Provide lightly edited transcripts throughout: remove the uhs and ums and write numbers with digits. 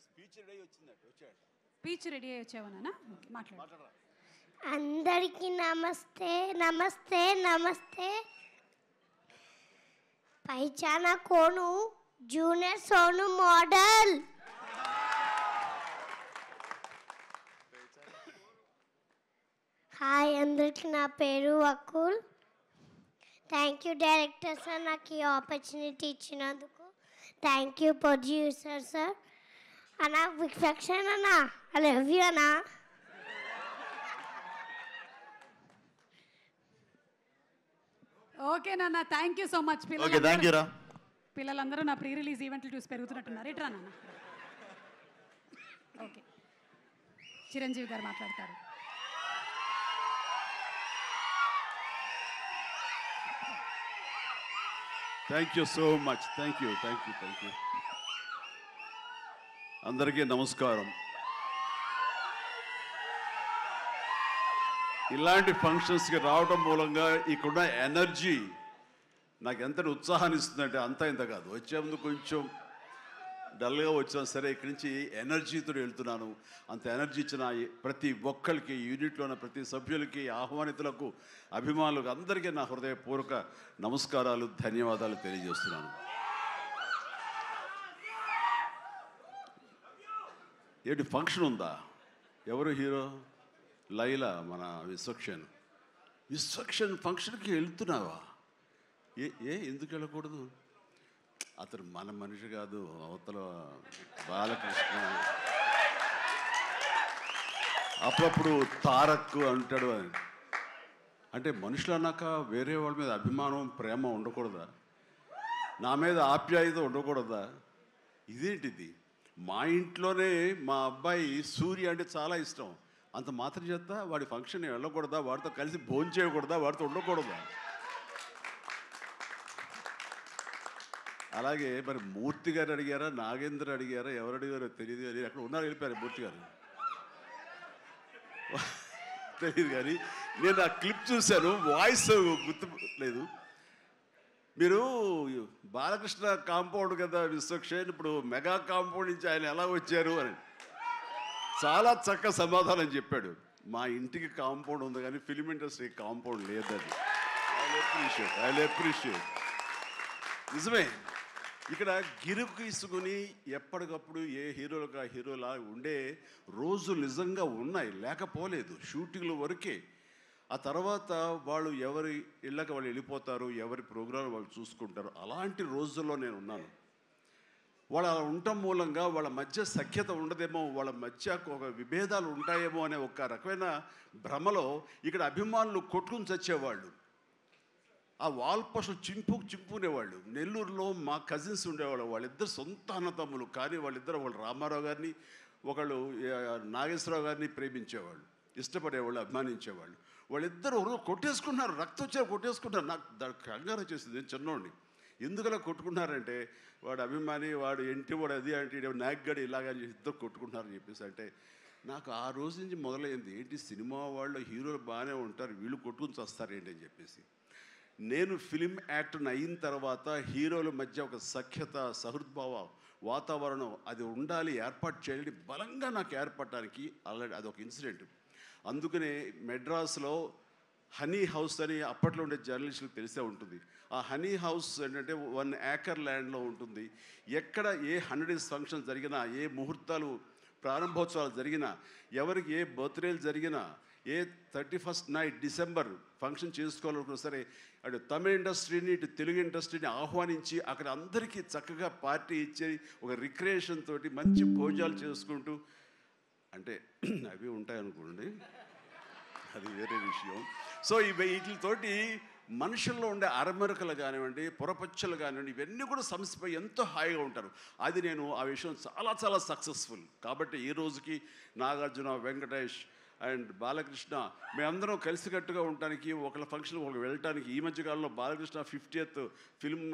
Speech ready అయ్యి వచ్చావనా? మాట్లాడు. అందరికీ నమస్తే నమస్తే నమస్తే. పైచానా కోను జూనియర్ సోను మోడల్. హాయ్ అందరికీ, నా పేరు Vakul. Thank you director sir నాకు ఈ ఆపర్చునిటీ ఇచ్చినందుకు. Thank you producer sir. అన్నా విక్షణ అన్నా, ఐ లవ్ యూ అన్నా. ఓకే నాన్న, థ్యాంక్ యూ సో మచ్. పిల్లలందరూ నా ప్రీ రిలీజ్ ఈవెంట్లు చూసి పెరుగుతున్నట్టున్నారు. ఇట్రా నాన్న. ఓకే, చిరంజీవి గారు మాట్లాడతారు. Thank you so much. Thank you. అందరికీ నమస్కారం. ఇలాంటి ఫంక్షన్స్కి రావడం మూలంగా ఇక్కడున్న ఎనర్జీ నాకు ఎంత ఉత్సాహాన్ని ఇస్తుందంటే అంత ఇంత కాదు. వచ్చే ముందు కొంచెం డల్గా వచ్చినా సరే ఇక్కడి నుంచి ఎనర్జీతో వెళ్తున్నాను. అంత ఎనర్జీ ఇచ్చిన ప్రతి ఒక్కరికి, యూనిట్లో ఉన్న ప్రతి సభ్యులకి, ఆహ్వానితులకు, అభిమానులకు అందరికీ నా హృదయపూర్వక నమస్కారాలు, ధన్యవాదాలు తెలియజేస్తున్నాను. ఏంటి ఫంక్షన్ ఉందా? ఎవరు హీరో? లైలా, మన విశ్వక్షన్ ఫంక్షన్కి వెళ్తున్నావా? ఎందుకు వెళ్ళకూడదు? అతను మన మనిషి కాదు, అవతల బాలకృష్ణ. అప్పుడప్పుడు తారక్ అంటాడు. అంటే మనుషులు అన్నాక వేరే వాళ్ళ మీద అభిమానం, ప్రేమ ఉండకూడదా? నా మీద ఆప్యాయత ఉండకూడదా? ఇదేంటిది? మా ఇంట్లోనే మా అబ్బాయి సూర్య అంటే చాలా ఇష్టం. అంత మాత్రం చేత వాడి ఫంక్షన్ వెళ్ళకూడదా? వాడితో కలిసి భోజనం చేయకూడదా? వాడితో ఉండకూడదా? అలాగే మరి మూర్తి గారు అడిగారా, నాగేంద్ర అడిగారా, ఎవరు అడిగారో తెలియదు. అని అక్కడ ఉన్నారు, వెళ్ళిపోయారు మూర్తి గారు. తెలియదు కానీ నేను ఆ క్లిప్ చూశాను, వాయిస్ గుర్తు లేదు. మీరు బాలకృష్ణ కాంపౌండ్ కదా విశ్వక్షేణ్, ఇప్పుడు మెగా కాంపౌండ్ నుంచి ఆయన ఎలా వచ్చారు అని చాలా చక్కగా సమాధానం చెప్పాడు. మా ఇంటికి కాంపౌండ్ ఉంది కానీ ఫిలిం ఇండస్ట్రీ కాంపౌండ్ లేదని. I appreciate. నిజమే, ఇక్కడ గిరుకు ఇసుకుని ఎప్పటికప్పుడు ఏ హీరోలుగా హీరోలా ఉండే రోజులు నిజంగా ఉన్నాయి, లేకపోలేదు. షూటింగ్ల వరకే. ఆ తర్వాత వాళ్ళు ఎవరి ఇళ్ళకి వాళ్ళు వెళ్ళిపోతారు, ఎవరి ప్రోగ్రాం వాళ్ళు చూసుకుంటారు. అలాంటి రోజుల్లో నేను ఉన్నాను. వాళ్ళు అలా ఉండటం మూలంగా వాళ్ళ మధ్య సఖ్యత ఉండదేమో, వాళ్ళ మధ్య ఒక విభేదాలు ఉంటాయేమో అనే ఒక రకమైన భ్రమలో ఇక్కడ అభిమానులు కొట్టుకుని చచ్చేవాళ్ళు. ఆ వాల్ పోస్టులు చింపుకునేవాళ్ళు. నెల్లూరులో మా కజిన్స్ ఉండేవాళ్ళు. వాళ్ళిద్దరు సొంత అన్నతమ్ములు, కానీ వాళ్ళిద్దరు రామారావు గారిని, ఒకళ్ళు నాగేశ్వరరావు గారిని ప్రేమించేవాళ్ళు, ఇష్టపడేవాళ్ళు, అభిమానించేవాళ్ళు. వాళ్ళిద్దరు కొట్టేసుకున్నారు, రక్తం వచ్చే కొట్టేసుకున్నారు. నాకు దానికి కంగారు వచ్చేసింది. నేను చిన్నోడిని. ఎందుకలా కొట్టుకున్నారంటే వాడు అభిమాని, వాడు ఎంటి, వాడు అది అంటే నాగ్గడి ఇలాగని ఇద్దరు కొట్టుకుంటున్నారని చెప్పేసి. అంటే నాకు ఆ రోజు నుంచి మొదలైంది, ఏంటి సినిమా వాళ్ళు హీరోలు బాగానే ఉంటారు, వీళ్ళు కొట్టుకుని వస్తారేంటి అని చెప్పేసి. నేను ఫిలిం యాక్టర్ని అయిన తర్వాత హీరోల మధ్య ఒక సఖ్యత, సహృద్భావ వాతావరణం అది ఉండాలి, ఏర్పాటు చేయాలి బలంగా నాకు ఏర్పడటానికి ఆల్రెడీ అదొక ఇన్సిడెంట్. అందుకనే మెడ్రాస్లో హనీ హౌస్ అని అప్పట్లో ఉండే జర్నలిస్టులకు తెలిసే ఉంటుంది. ఆ హనీ హౌస్ ఏంటంటే 1 acre ల్యాండ్లో ఉంటుంది. ఎక్కడ ఏ 100 days ఫంక్షన్ జరిగినా, ఏ ముహూర్తాలు ప్రారంభోత్సవాలు జరిగినా, ఎవరికి ఏ బర్త్డేలు జరిగినా, ఏ 31st night డిసెంబర్ ఫంక్షన్ చేసుకోవాలనుకున్నా సరే అటు తమిళ ఇండస్ట్రీని, ఇటు తెలుగు ఇండస్ట్రీని ఆహ్వానించి అక్కడ అందరికీ చక్కగా పార్టీ ఇచ్చి ఒక రిక్రియేషన్ తోటి మంచి భోజనాలు చేసుకుంటూ, అంటే అవి ఉంటాయనుకోండి, అది వేరే విషయం. సో వీటితోటి మనుషుల్లో ఉండే అరమరకలు కానివ్వండి, పొరపచ్చలు కానివ్వండి, ఇవన్నీ కూడా సమసిపోయి ఎంతో హాయిగా ఉంటారు. అది నేను ఆ విషయం చాలా చాలా సక్సెస్ఫుల్. కాబట్టి ఈ రోజుకి నాగార్జున, వెంకటేష్ అండ్ బాలకృష్ణ మేమందరం కలిసికట్టుగా ఉండటానికి, ఒకళ్ళ ఫంక్షన్ ఒకళ్ళు వెళ్ళటానికి, ఈ మధ్యకాలంలో బాలకృష్ణ 50th ఫిల్మ్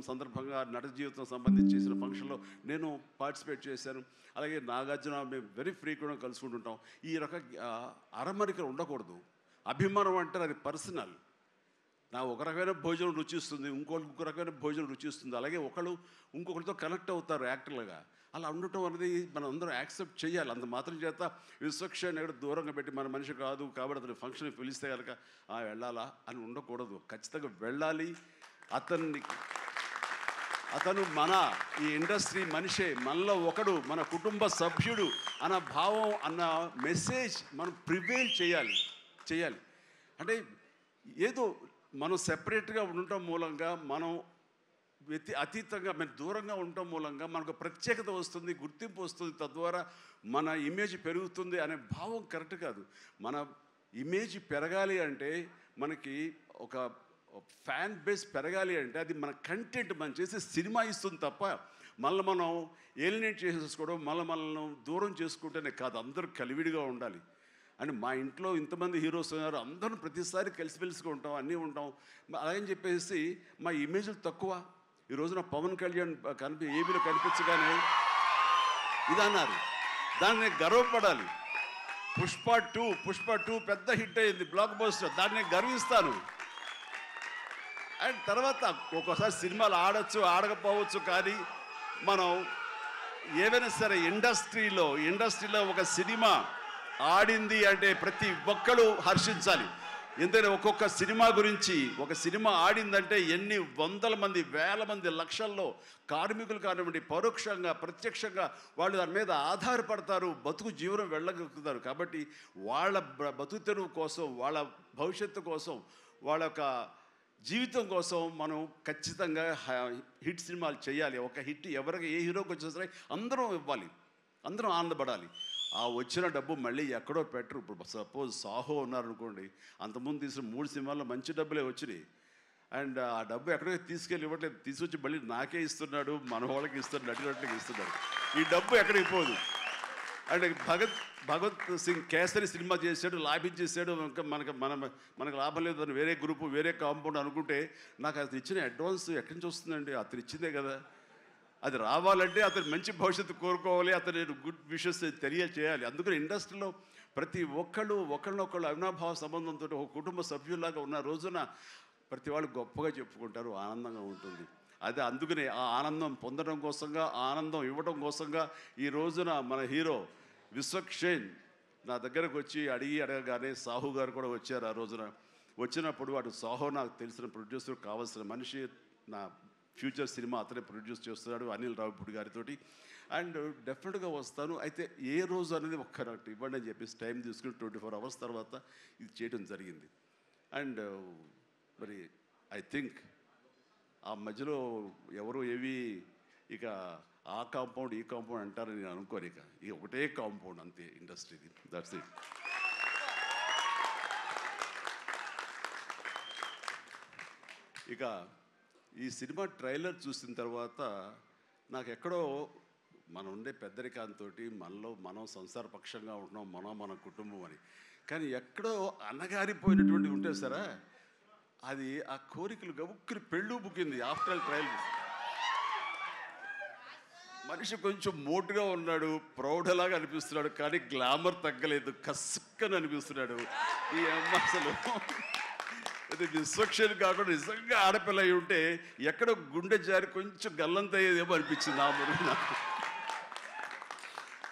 సందర్భంగా నట జీవితం సంబంధించి చేసిన ఫంక్షన్లో నేను పార్టిసిపేట్ చేశాను. అలాగే నాగార్జున మేము వెరీ ఫ్రీక్వెంట్గా కలుసుకుంటుంటాం. ఈ రక అరమరికలు ఉండకూడదు. అభిమానం అంటారు, అది పర్సనల్. నా ఒక రకమైన భోజనం రుచిస్తుంది, ఇంకొక రకమైన భోజనం రుచిస్తుంది. అలాగే ఒకళ్ళు ఇంకొకరితో కనెక్ట్ అవుతారు యాక్టర్లుగా. అలా ఉండటం అనేది మనం అందరం యాక్సెప్ట్ చేయాలి. అంత మాత్రం చేత విశ్వక్షేణ్ ఎక్కడ దూరంగా పెట్టి మన మనిషి కాదు కాబట్టి అతని ఫంక్షన్కి పిలిస్తే కనుక వెళ్ళాలా అని ఉండకూడదు. ఖచ్చితంగా వెళ్ళాలి. అతను మన ఈ ఇండస్ట్రీ మనిషే, మనలో ఒకడు, మన కుటుంబ సభ్యుడు అన్న భావం, అన్న మెసేజ్ మనం ప్రివేల్ చేయాలి. అంటే ఏదో మనం సెపరేట్గా ఉండటం మూలంగా, మనం అతీతంగా మనం దూరంగా ఉండటం మూలంగా మనకు ప్రత్యేకత వస్తుంది, గుర్తింపు వస్తుంది, తద్వారా మన ఇమేజ్ పెరుగుతుంది అనే భావం కరెక్ట్ కాదు. మన ఇమేజ్ పెరగాలి అంటే, మనకి ఒక ఫ్యాన్ బేస్ పెరగాలి అంటే అది మన కంటెంట్, మనం చేసే సినిమా ఇస్తుంది తప్ప మళ్ళీ మనం ఏలినేట్ చేసేసుకోవడం, మనల్ని దూరం చేసుకుంటేనే కాదు. అందరూ కలివిడిగా ఉండాలి. అని మా ఇంట్లో ఇంతమంది హీరోస్ ఉన్నారు, అందరూ ప్రతిసారి కలిసిమెలిసిగా ఉంటాం, అన్నీ ఉంటాం. అలాగని చెప్పేసి మా ఇమేజ్లు తక్కువ. ఈ రోజున పవన్ కళ్యాణ్ ఏబీలో కనిపించగానే ఇది అన్నారు, దాన్ని గర్వపడాలి. పుష్ప 2 పెద్ద హిట్ అయింది, బ్లాక్ బస్టర్, దాన్ని గర్విస్తాను. అండ్ తర్వాత ఒక్కోసారి సినిమాలు ఆడచ్చు, ఆడకపోవచ్చు, కానీ మనం ఏదైనా సరే ఇండస్ట్రీలో ఒక సినిమా ఆడింది అంటే ప్రతి ఒక్కరు హర్షించాలి. ఎందుకంటే ఒక్కొక్క సినిమా గురించి, ఒక సినిమా ఆడిందంటే ఎన్ని వందల మంది, వేల మంది, లక్షల్లో కార్మికులు కానివ్వండి, పరోక్షంగా ప్రత్యక్షంగా వాళ్ళు దాని మీద ఆధారపడతారు, బతుకు జీవనం వెళ్ళగలుగుతారు. కాబట్టి వాళ్ళ బతుకు తెరువు కోసం, వాళ్ళ భవిష్యత్తు కోసం, వాళ్ళ యొక్క జీవితం కోసం మనం ఖచ్చితంగా హిట్ సినిమాలు చేయాలి. ఒక హిట్ ఎవరికి, ఏ హీరోకి వచ్చినా సరే అందరం ఇవ్వాలి, అందరం ఆనందపడాలి. ఆ వచ్చిన డబ్బు మళ్ళీ ఎక్కడో పెట్టరు. ఇప్పుడు సపోజ్ సాహో ఉన్నారనుకోండి, అంతకుముందు తీసిన 3 సినిమాల్లో మంచి డబ్బులే వచ్చినాయి. అండ్ ఆ డబ్బు ఎక్కడో తీసుకెళ్ళి ఇవ్వట్లేదు, తీసుకొచ్చి మళ్ళీ నాకే ఇస్తున్నాడు, మన వాళ్ళకి ఇస్తున్నాడు, నటినట్లకి ఇస్తున్నాడు. ఈ డబ్బు ఎక్కడికి పోదు. అండ్ భగత్ సింగ్ కేసరి సినిమా చేశాడు, లాభించేసాడు, ఇంకా మనకు లాభం లేదు అని వేరే గ్రూపు, వేరే కాంపౌండ్ అనుకుంటే, నాకు అతను ఇచ్చిన అడ్వాన్స్ ఎక్కడి నుంచి వస్తుందండి? అతను ఇచ్చిందే కదా. అది రావాలంటే అతను మంచి భవిష్యత్తు కోరుకోవాలి, అతను గుడ్ విషెస్ తెలియచేయాలి. అందుకని ఇండస్ట్రీలో ప్రతి ఒక్కళ్ళు ఒకళ్ళనొకళ్ళు అవినాభావ సంబంధంతో ఒక కుటుంబ సభ్యుల్లాగా ఉన్న రోజున ప్రతి వాళ్ళు గొప్పగా చెప్పుకుంటారు, ఆనందంగా ఉంటుంది. అదే అందుకనే ఆ ఆనందం పొందడం కోసంగా, ఆనందం ఇవ్వడం కోసంగా ఈ రోజున మన హీరో విశ్వక్షేణ్ నా దగ్గరకు వచ్చి అడగగానే సాహు గారు కూడా వచ్చారు. ఆ రోజున వచ్చినప్పుడు అటు సాహు నాకు తెలిసిన ప్రొడ్యూసర్, కావాల్సిన మనిషి, నా ఫ్యూచర్ సినిమా అతనే ప్రొడ్యూస్ చేస్తున్నాడు అనిల్ రావిపూడి గారితో. అండ్ డెఫినెట్గా వస్తాను, అయితే ఏ రోజు అనేది ఒక్కటి ఇవ్వండి అని చెప్పేసి టైం తీసుకుని 24 hours తర్వాత ఇది చేయడం జరిగింది. అండ్ మరి ఐ థింక్ ఆ మధ్యలో ఎవరు ఏవి ఇక ఆ కాంపౌండ్ ఈ కాంపౌండ్ అంటారని నేను అనుకోను. ఇక ఒకటే కాంపౌండ్ అంతే ఇండస్ట్రీది, దట్స్ ఇట్. ఇక ఈ సినిమా ట్రైలర్ చూసిన తర్వాత నాకు ఎక్కడో మనం ఉండే పెద్దరికంతో మనం సంసారపక్షంగా ఉంటున్నాం, మన కుటుంబం అని, కానీ ఎక్కడో అన్నగారిపోయినటువంటి ఉంటే సరే అది ఆ కోరికలు గబుక్కుని పెళ్ళు బుక్కింది. ఆఫ్టర్ ఆల్ ట్రైలర్ మనిషి కొంచెం మోటుగా ఉన్నాడు, ప్రౌఢలాగా అనిపిస్తున్నాడు, కానీ గ్లామర్ తగ్గలేదు, కసుక్కని అనిపిస్తున్నాడు. ఈ అమ్మ అసలు అది విశ్వక్షేణ్ కాకుండా నిజంగా ఆడపిల్ల అయి ఉంటే ఎక్కడో గుండె జారి కొంచెం గల్లంత అయ్యేదేమో అనిపించింది ఆ మురుగు నాకు.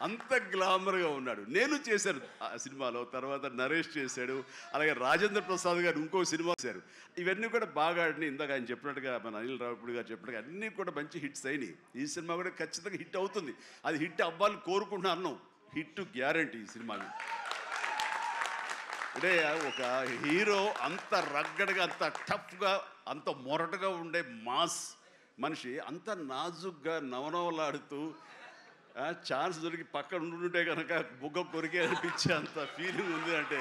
అంత గ్లామర్గా ఉన్నాడు. నేను చేశాను ఆ సినిమాలో, తర్వాత నరేష్ చేశాడు, అలాగే రాజేంద్ర ప్రసాద్ గారు ఇంకో సినిమా చేశారు. ఇవన్నీ కూడా బాగా ఆడినాయి. ఇందాక ఆయన చెప్పినట్టుగా, మన అనిల్ రావిపూడి గారు చెప్పినట్టుగా అన్నీ కూడా మంచి హిట్స్ అయినాయి. ఈ సినిమా కూడా ఖచ్చితంగా హిట్ అవుతుంది. అది హిట్ అవ్వాలని కోరుకుంటున్నాను. హిట్ గ్యారంటీ ఈ సినిమాని. అంటే ఒక హీరో అంత రగ్గడగా, అంత టఫ్గా, అంత మొరటుగా ఉండే మాస్ మనిషి అంత నాజుగ్గా నవనవలాడుతూ ఛాన్స్ దొరికి పక్కన ఉంటుంటే కనుక బుగ్గ కొరికే అనిపించే అంత ఫీలింగ్ ఉంది. అంటే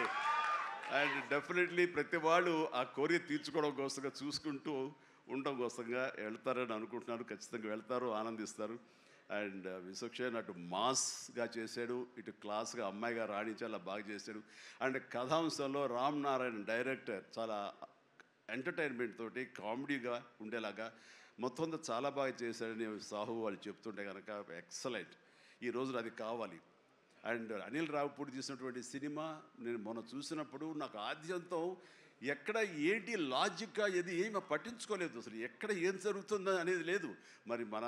అండ్ డెఫినెట్లీ ప్రతి వాళ్ళు ఆ కోరిక తీర్చుకోవడం కోసంగా, చూసుకుంటూ ఉండడం కోసంగా వెళ్తారని అనుకుంటున్నారు. ఖచ్చితంగా వెళ్తారు, ఆనందిస్తారు. అండ్ విశ్వక్షేణ్ అటు మాస్గా చేశాడు, ఇటు క్లాస్గా అమ్మాయిగా రాణించేలా బాగా చేశాడు. అండ్ కథాంశంలో రామ్ నారాయణ డైరెక్టర్ చాలా ఎంటర్టైన్మెంట్ తోటి కామెడీగా ఉండేలాగా మొత్తం చాలా బాగా చేశాడని సాహు వాళ్ళు చెప్తుంటే కనుక ఎక్సలెంట్. ఈ రోజున అది కావాలి. అండ్ అనిల్ రావిపూడి తీసినటువంటి సినిమా నేను మొన్న చూసినప్పుడు నాకు ఆద్యంతం ఎక్కడ ఏంటి లాజిక్గా ఏమి పట్టించుకోలేదు. అసలు ఎక్కడ ఏం జరుగుతుందో అనేది లేదు. మరి మన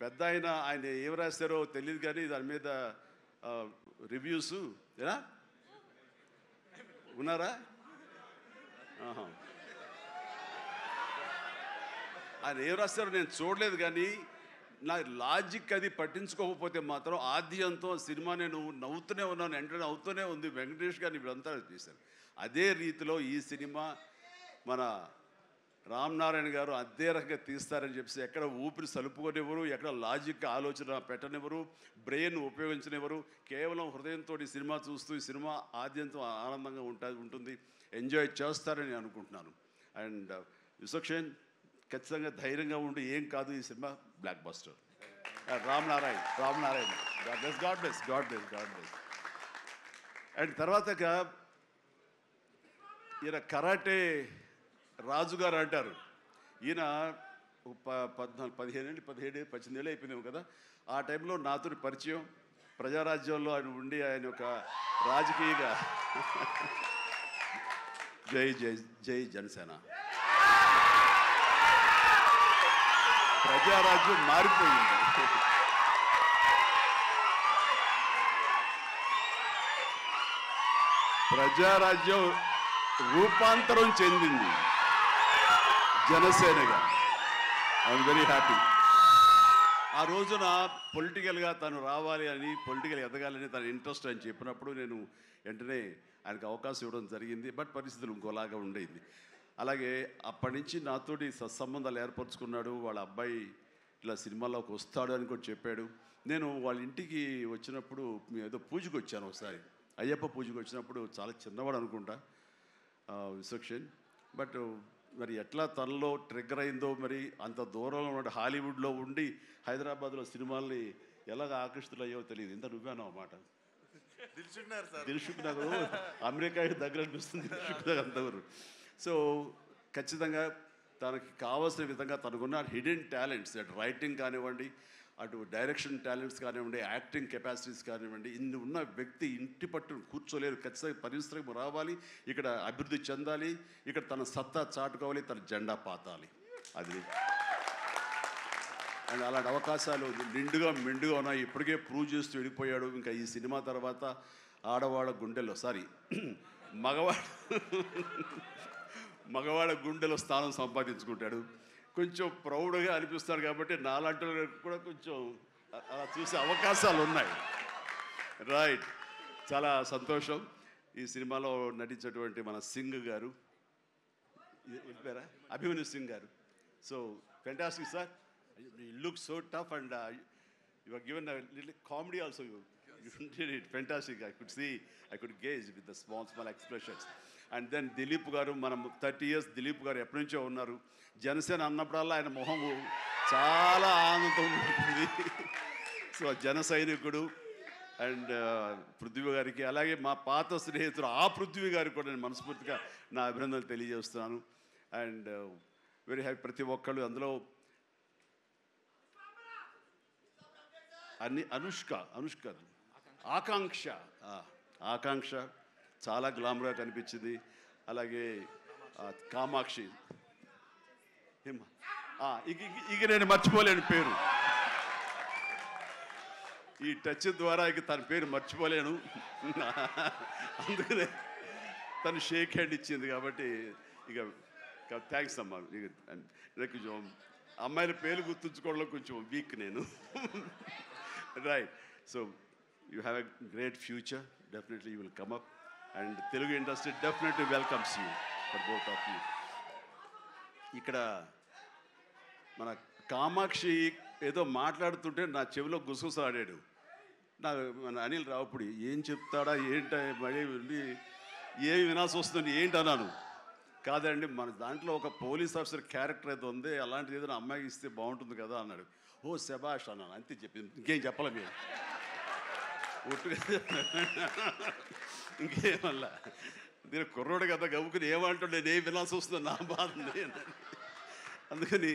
పెద్ద ఆయన ఏం రాస్తారో తెలియదు, కానీ దాని మీద రివ్యూస్ ఎలా ఉన్నారా? ఆయన ఏం రాస్తారో నేను చూడలేదు, కానీ నా లాజిక్ అది పట్టించుకోకపోతే మాత్రం ఆద్యంతం సినిమా నేను నవ్వుతూనే ఉన్నాను, వెంటనే అవుతూనే ఉంది. వెంకటేష్ గారిని వీళ్ళంతా చేశారు. అదే రీతిలో ఈ సినిమా మన రామ్ నారాయణ గారు అదే రకంగా తీస్తారని చెప్పేసి ఎక్కడ ఊపిరి సలుపుకొనివ్వరు, ఎక్కడ లాజిక్ ఆలోచన పెట్టనివ్వరు, బ్రెయిన్ ఉపయోగించనివ్వరు. కేవలం హృదయంతో ఈ సినిమా చూస్తూ ఈ సినిమా ఆద్యంతం ఆనందంగా ఉంటుంది, ఎంజాయ్ చేస్తారని అనుకుంటున్నాను. అండ్ విశ్వక్షేణ్ ఖచ్చితంగా ధైర్యంగా ఉండి ఏం కాదు, ఈ cinema block buster. Ram Narayana God bless. And తర్వాతగా ఈయన కరాటే రాజుగారు అంటారు. ఈయన 17 ఏళ్ళు అయిపోయినాము కదా. ఆ టైంలో నాతో పరిచయం, ప్రజారాజ్యంలో ఆయన ఉండి ఆయన ఒక రాజకీయగా జై జనసేన, ప్రజారాజ్యం మారిపోయింది. ప్రజారాజ్యం రూపాంతరం చెందింది జనసేనగా. I'm very happy. ఆ రోజున పొలిటికల్గా తను రావాలి అని, పొలిటికల్ ఎదగాలని తన ఇంట్రెస్ట్ అని చెప్పినప్పుడు నేను వెంటనే ఆయనకు అవకాశం ఇవ్వడం జరిగింది. బట్ పరిస్థితులు ఇంకోలాగా ఉండేది. అలాగే అప్పటి నుంచి నాతోటి సత్సంబంధాలు ఏర్పరచుకున్నాడు. వాళ్ళ అబ్బాయి ఇలా సినిమాలోకి వస్తాడు అని కూడా చెప్పాడు. నేను వాళ్ళ ఇంటికి వచ్చినప్పుడు ఏదో పూజకు వచ్చాను ఒకసారి, అయ్యప్ప పూజకు వచ్చినప్పుడు. చాలా చిన్నవాడు అనుకుంటా విశ్వక్షేణ్. బట్ మరి ఎట్లా తనలో ట్రిగ్గర్ అయిందో, మరి అంత దూరంలో ఉన్న హాలీవుడ్లో ఉండి హైదరాబాద్లో సినిమాల్ని ఎలాగ ఆకర్షితులయ్యో తెలియదు. ఇంత నువ్వేనా అన్నమాట. దిల్షుక్ నగరు అమెరికాకి దగ్గర అనిపిస్తుంది, దిల్షుక్ నగర్ అంతవరకు. సో ఖచ్చితంగా తనకి కావాల్సిన విధంగా తనకున్న హిడెన్ టాలెంట్స్, అటు రైటింగ్ కానివ్వండి, అటు డైరెక్షన్ టాలెంట్స్ కానివ్వండి, యాక్టింగ్ కెపాసిటీస్ కానివ్వండి, ఇన్ని ఉన్న వ్యక్తి ఇంటి పట్టును కూర్చోలేరు. ఖచ్చితంగా పరిశ్రమ రావాలి, ఇక్కడ అభివృద్ధి చెందాలి, ఇక్కడ తన సత్తా చాటుకోవాలి, తన జెండా పాతాలి. అది అండ్ అలాంటి అవకాశాలు నిండుగా మెండుగా ఉన్నాయి. ఇప్పటికే ప్రూవ్ చేస్తూ వెళ్ళిపోయాడు. ఇంకా ఈ సినిమా తర్వాత ఆడవాళ్ళ గుండెల్లో మగవాళ్ళ గుండెలో స్థానం సంపాదించుకుంటాడు. కొంచెం ప్రౌడ్గా అనిపిస్తాడు. కాబట్టి నాలాంటి కూడా కొంచెం అలా చూసే అవకాశాలు ఉన్నాయి. రైట్, చాలా సంతోషం. ఈ సినిమాలో నటించేటువంటి మన సింగ్ గారు, అభిమన్యు సింగ్ గారు. So fantastic sir, you look so tough and you were given a little comedy also. You did it fantastic. I could gauge with the small expressions. And then Dilip గారు, మనం 30 years దిలీప్ గారు ఎప్పటి నుంచో ఉన్నారు. జనసేన అన్నప్పుడల్లా ఆయన మొహం చాలా ఆనందంతో ఉంటుంది. సో జన సైనికుడు. అండ్ పృథ్వీ గారికి, అలాగే మా పాత స్నేహితుడు ఆ పృథ్వీ గారికి కూడా నేను మనస్ఫూర్తిగా నా అభినందనలు తెలియజేస్తున్నాను. And very happy. ప్రతి ఒక్కళ్ళు అందులో ఆకాంక్ష చాలా గ్లామర్గా కనిపించింది. అలాగే కామాక్షి, ఇక నేను మర్చిపోలేను పేరు. ఈ టచ్ ద్వారా ఇక తన పేరు మర్చిపోలేను. అందుకనే తను షేక్ హ్యాండ్ ఇచ్చింది. కాబట్టి ఇక థ్యాంక్స్ అమ్మా. కొంచెం అమ్మాయిల పేరు గుర్తుంచుకోవడంలో కొంచెం వీక్ నేను. Right. So you have a great future. Definitely you will come up. And Telugu industry definitely welcomes you for both of you. ఇక్కడ మన కామాక్షి ఏదో మాట్లాడుతుంటే నా చెవిలో గుసగుసలాడాడు. మన అనిల్ రావుపూడి ఏం చెప్తాడా ఏంట, మళ్ళీ ఏమి వినాల్సి వస్తుంది ఏంటన్నాను. కాదండి, మన దాంట్లో ఒక పోలీస్ ఆఫీసర్ క్యారెక్టర్ అయితే ఉంది, అలాంటిది ఏదైనా అమ్మాయికి ఇస్తే బాగుంటుంది కదా అన్నాడు. ఓ శభాష్ అన్నాను, అంతే చెప్పింది. ఇంకేం చెప్పాలి మీరు ఒట్టుగా ఇంకేమల్లా. నేను కుర్రోడు కదా గవ్వుకుని ఏమంటాడు, నేను ఏం వినాల్సి వస్తుందో నా బాధ. అందుకని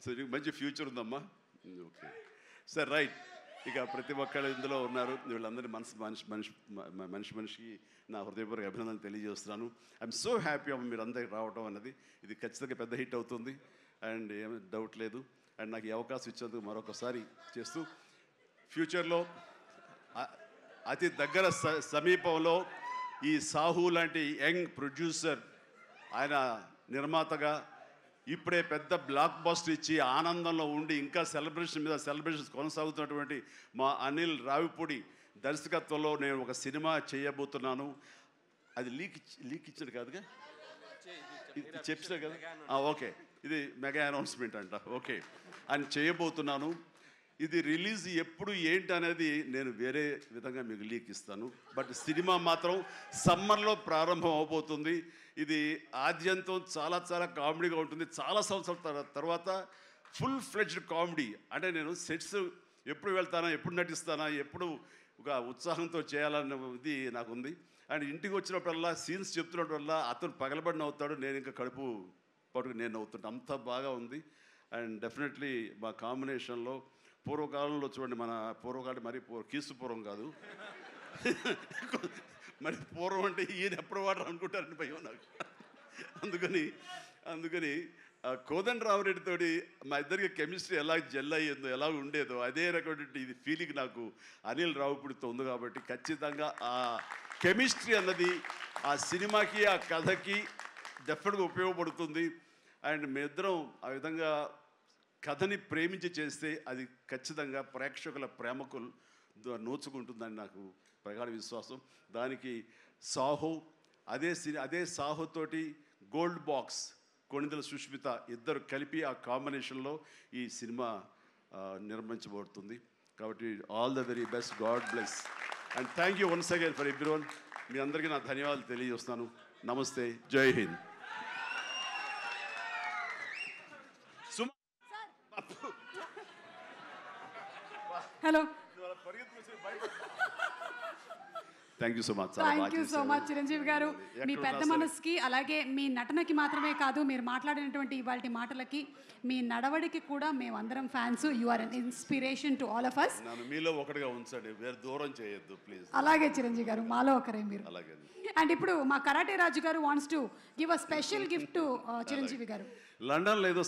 సో నీకు మంచి ఫ్యూచర్ ఉందమ్మా. Okay sir, right. ఇక ప్రతి ఒక్కళ్ళు ఇందులో ఉన్నారు. వీళ్ళందరి మనిషికి నా హృదయపూర్వక అభినందన తెలియజేస్తున్నాను. ఐఎమ్ సో హ్యాపీ మీరు అందరికి రావడం అన్నది. ఇది ఖచ్చితంగా పెద్ద హిట్ అవుతుంది అండ్ ఏమీ డౌట్ లేదు. అండ్ నాకు ఈ అవకాశం ఇచ్చేందుకు మరొకసారి చేస్తూ ఫ్యూచర్లో అతి దగ్గర సమీపంలో ఈ సాహు లాంటి యంగ్ ప్రొడ్యూసర్, ఆయన నిర్మాతగా ఇప్పుడే పెద్ద బ్లాక్ బస్టర్ ఇచ్చి ఆనందంలో ఉండి ఇంకా సెలబ్రేషన్స్ కొనసాగుతున్నటువంటి మా అనిల్ రావిపూడి దర్శకత్వంలో నేను ఒక సినిమా చేయబోతున్నాను. అది లీక్ ఇచ్చాడు కాదుగా, చెప్పినా కదా, ఓకే, ఇది మెగా అనౌన్స్మెంట్ అంట. ఓకే, అని చేయబోతున్నాను. ఇది రిలీజ్ ఎప్పుడు ఏంటి అనేది నేను వేరే విధంగా మీకు లీక్ ఇస్తాను. బట్ సినిమా మాత్రం సమ్మర్లో ప్రారంభం అవబోతుంది. ఇది ఆద్యంతం చాలా చాలా కామెడీగా ఉంటుంది. చాలా సంవత్సరాల తర్వాత ఫుల్ ఫ్లెడ్జ్డ్ కామెడీ. అంటే నేను సెట్స్ ఎప్పుడు వెళ్తానా, ఎప్పుడు నటిస్తానా, ఎప్పుడు ఒక ఉత్సాహంతో చేయాలన్న ఇది నాకుంది. అండ్ ఇంటికి వచ్చినప్పుడల్లా సీన్స్ చెప్తున్నప్పుడల్లా అతను పగలబడి నవ్వుతాడు, నేను ఇంకా కడుపు పట్టుకు నేను నవ్వుతుంటాను. అంత బాగా ఉంది. అండ్ డెఫినెట్లీ మా కాంబినేషన్లో పూర్వకాలంలో చూడండి, మన పూర్వకాలం మరి కీసుపూర్వం కాదు, మరి పూర్వం అంటే ఈయన ఎప్పుడు వాడరు అనుకుంటారని భయం నాకు. అందుకని కోదండరామరెడ్డితోటి మా ఇద్దరికి కెమిస్ట్రీ ఎలా జెల్ అయ్యిందో, ఎలా ఉండేదో అదే రకమైన ఇది ఫీలింగ్ నాకు అనిల్ రావిపూడితో ఉంది. కాబట్టి ఖచ్చితంగా ఆ కెమిస్ట్రీ అన్నది ఆ సినిమాకి, ఆ కథకి డెఫినెట్గా ఉపయోగపడుతుంది. అండ్ మీ ఇద్దరం ఆ విధంగా కథని ప్రేమించి చేస్తే అది ఖచ్చితంగా ప్రేక్షకుల ప్రేమకు నోచుకుంటుందని నాకు ప్రగాఢ విశ్వాసం. దానికి సాహో, అదే సాహోతోటి గోల్డ్ బాక్స్ కొణిదెల సుష్మిత ఇద్దరు కలిపి ఆ కాంబినేషన్లో ఈ సినిమా నిర్మించబడుతుంది. కాబట్టి all the very best, god bless and thank you once again for everyone. మీ అందరికీ నా ధన్యవాదాలు తెలియజేస్తున్నాను. నమస్తే, జై Hind. Hello, thank you so much. Thank you so much Chiranjeevi garu. మీ పెద్ద మనసుకి, అలాగే మీ నటనకి మాత్రమే కాదు, మీరు మాట్లాడినటువంటి ఇవాళ మాటలకి, మీ నడవడికి కూడా మేమందరం fans. You are an inspiration to all of us. నన్ను మీలో ఒకటిగా ఉంచండి, వేరే దూరం చేయొద్దు ప్లీజ్. అలాగే చిరంజీవి గారు, మాలో ఒకరే మీరు. అలాగే. అండ్ ఇప్పుడు మా కరాటే రాజు గారు wants to give a special gift to Chiranjeevi గారు. లండన్లో ఏదో